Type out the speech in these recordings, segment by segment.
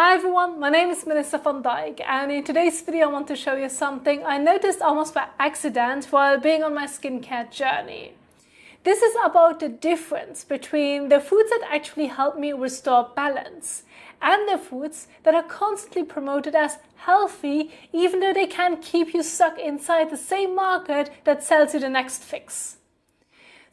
Hi everyone, my name is Melissa van Dijk, and in today's video I want to show you something I noticed almost by accident while being on my skincare journey. This is about the difference between the foods that actually help me restore balance and the foods that are constantly promoted as healthy even though they can keep you stuck inside the same market that sells you the next fix.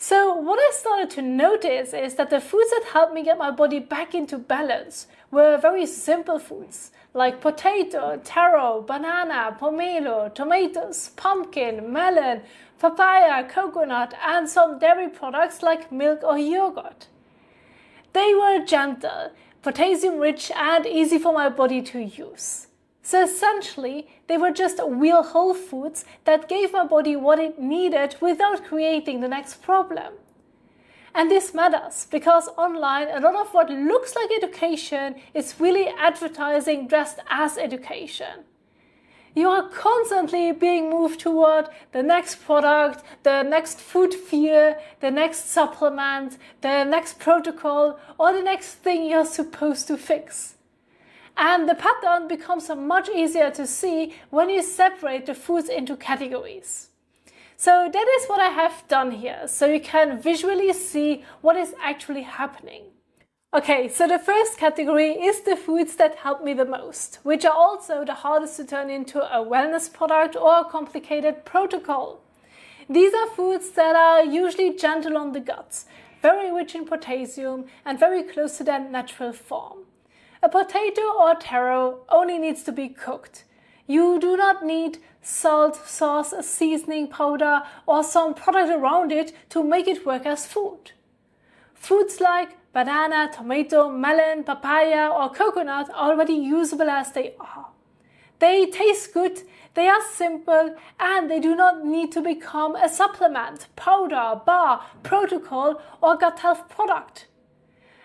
So what I started to notice is that the foods that helped me get my body back into balance were very simple foods like potato, taro, banana, pomelo, tomatoes, pumpkin, melon, papaya, coconut, and some dairy products like milk or yogurt. They were gentle, potassium-rich, and easy for my body to use. So essentially, they were just real whole foods that gave my body what it needed without creating the next problem. And this matters because online a lot of what looks like education is really advertising dressed as education. You are constantly being moved toward the next product, the next food fear, the next supplement, the next protocol, or the next thing you're supposed to fix. And the pattern becomes much easier to see when you separate the foods into categories. So that is what I have done here, so you can visually see what is actually happening. Okay, so the first category is the foods that help me the most, which are also the hardest to turn into a wellness product or a complicated protocol. These are foods that are usually gentle on the gut, very rich in potassium, and very close to their natural form. A potato or taro only needs to be cooked. You do not need salt, sauce, a seasoning powder, or some product around it to make it work as food. Foods like banana, tomato, melon, papaya, or coconut are already usable as they are. They taste good, they are simple, and they do not need to become a supplement, powder, bar, protocol, or gut health product.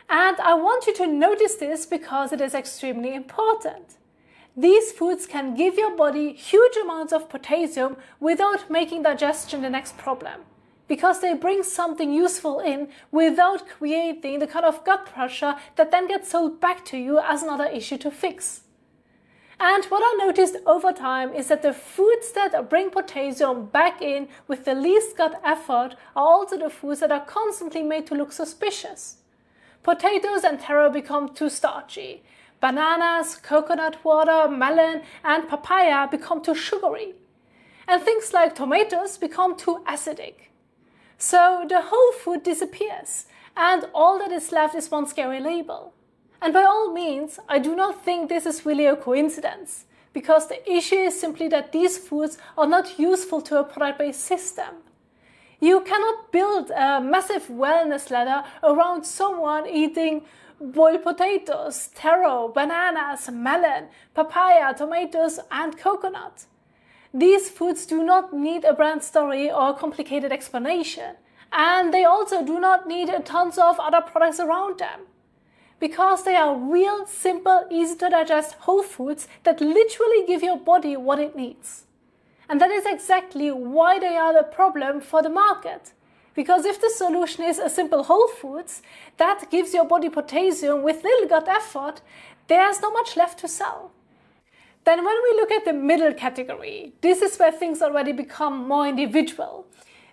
And I want you to notice this because it is extremely important. These foods can give your body huge amounts of potassium without making digestion the next problem, because they bring something useful in without creating the kind of gut pressure that then gets sold back to you as another issue to fix. And what I noticed over time is that the foods that bring potassium back in with the least gut effort are also the foods that are constantly made to look suspicious. Potatoes and taro become too starchy. Bananas, coconut water, melon, and papaya become too sugary. And things like tomatoes become too acidic. So the whole food disappears, and all that is left is one scary label. And by all means, I do not think this is really a coincidence, because the issue is simply that these foods are not useful to a product-based system. You cannot build a massive wellness ladder around someone eating boiled potatoes, taro, bananas, melon, papaya, tomatoes, and coconut. These foods do not need a brand story or a complicated explanation, and they also do not need tons of other products around them, because they are real, simple, easy to digest whole foods that literally give your body what it needs. And that is exactly why they are the problem for the market. Because if the solution is a simple whole foods that gives your body potassium with little gut effort, there's not much left to sell. Then when we look at the middle category, this is where things already become more individual.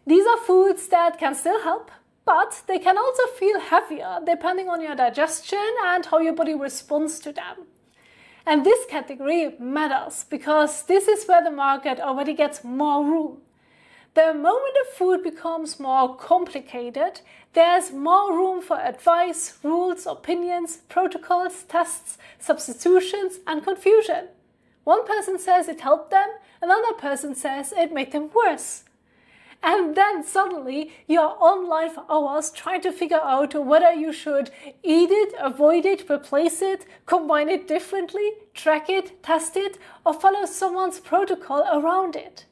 These are foods that can still help, but they can also feel heavier depending on your digestion and how your body responds to them. And this category matters because this is where the market already gets more room. The moment the food becomes more complicated, there's more room for advice, rules, opinions, protocols, tests, substitutions, and confusion. One person says it helped them, another person says it made them worse. And then suddenly you're online for hours trying to figure out whether you should eat it, avoid it, replace it, combine it differently, track it, test it, or follow someone's protocol around it.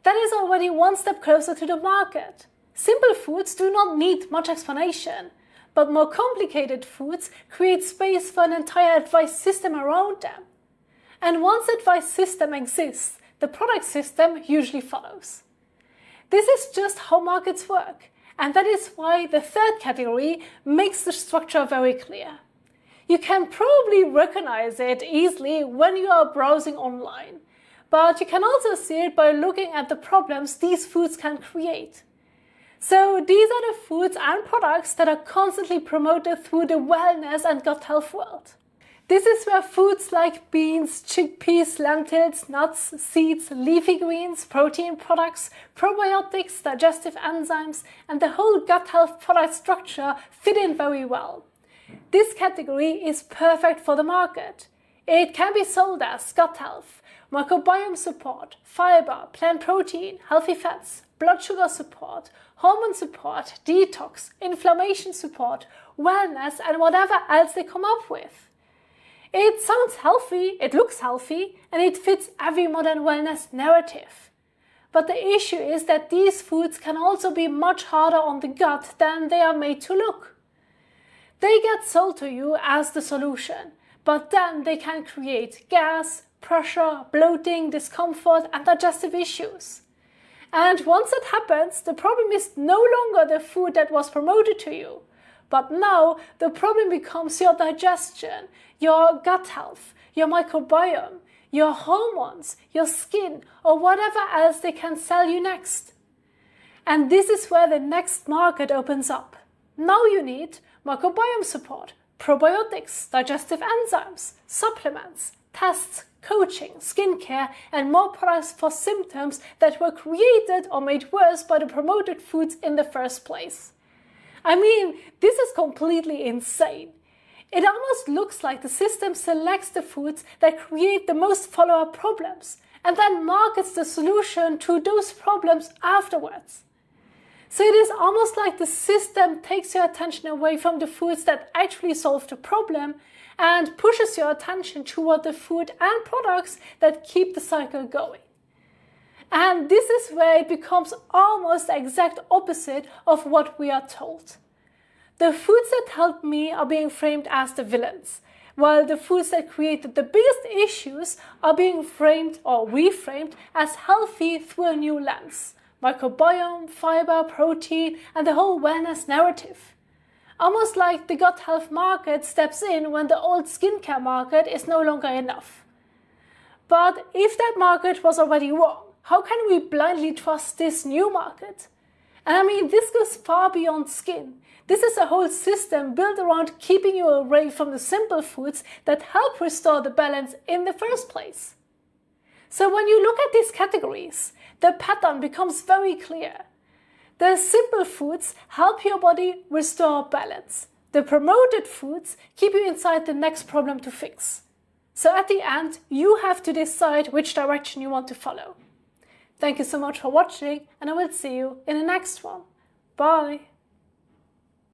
That is already one step closer to the market. Simple foods do not need much explanation, but more complicated foods create space for an entire advice system around them. And once the advice system exists, the product system usually follows. This is just how markets work, and that is why the third category makes the structure very clear. You can probably recognize it easily when you are browsing online, but you can also see it by looking at the problems these foods can create. So these are the foods and products that are constantly promoted through the wellness and gut health world. This is where foods like beans, chickpeas, lentils, nuts, seeds, leafy greens, protein products, probiotics, digestive enzymes, and the whole gut health product structure fit in very well. This category is perfect for the market. It can be sold as gut health, microbiome support, fiber, plant protein, healthy fats, blood sugar support, hormone support, detox, inflammation support, wellness, and whatever else they come up with. It sounds healthy, it looks healthy, and it fits every modern wellness narrative. But the issue is that these foods can also be much harder on the gut than they are made to look. They get sold to you as the solution, but then they can create gas, pressure, bloating, discomfort, and digestive issues. And once it happens, the problem is no longer the food that was promoted to you, but now the problem becomes your digestion, your gut health, your microbiome, your hormones, your skin, or whatever else they can sell you next. And this is where the next market opens up. Now you need microbiome support, probiotics, digestive enzymes, supplements, tests, coaching, skincare, and more products for symptoms that were created or made worse by the promoted foods in the first place. I mean, this is completely insane. It almost looks like the system selects the foods that create the most follow-up problems and then markets the solution to those problems afterwards. So it is almost like the system takes your attention away from the foods that actually solve the problem and pushes your attention toward the food and products that keep the cycle going. And this is where it becomes almost the exact opposite of what we are told. The foods that help me are being framed as the villains, while the foods that created the biggest issues are being framed or reframed as healthy through a new lens. Microbiome, fiber, protein, and the whole wellness narrative. Almost like the gut health market steps in when the old skincare market is no longer enough. But if that market was already wrong, how can we blindly trust this new market? And I mean, this goes far beyond skin. This is a whole system built around keeping you away from the simple foods that help restore the balance in the first place. So when you look at these categories, the pattern becomes very clear. The simple foods help your body restore balance. The promoted foods keep you inside the next problem to fix. So at the end, you have to decide which direction you want to follow. Thank you so much for watching, and I will see you in the next one. Bye!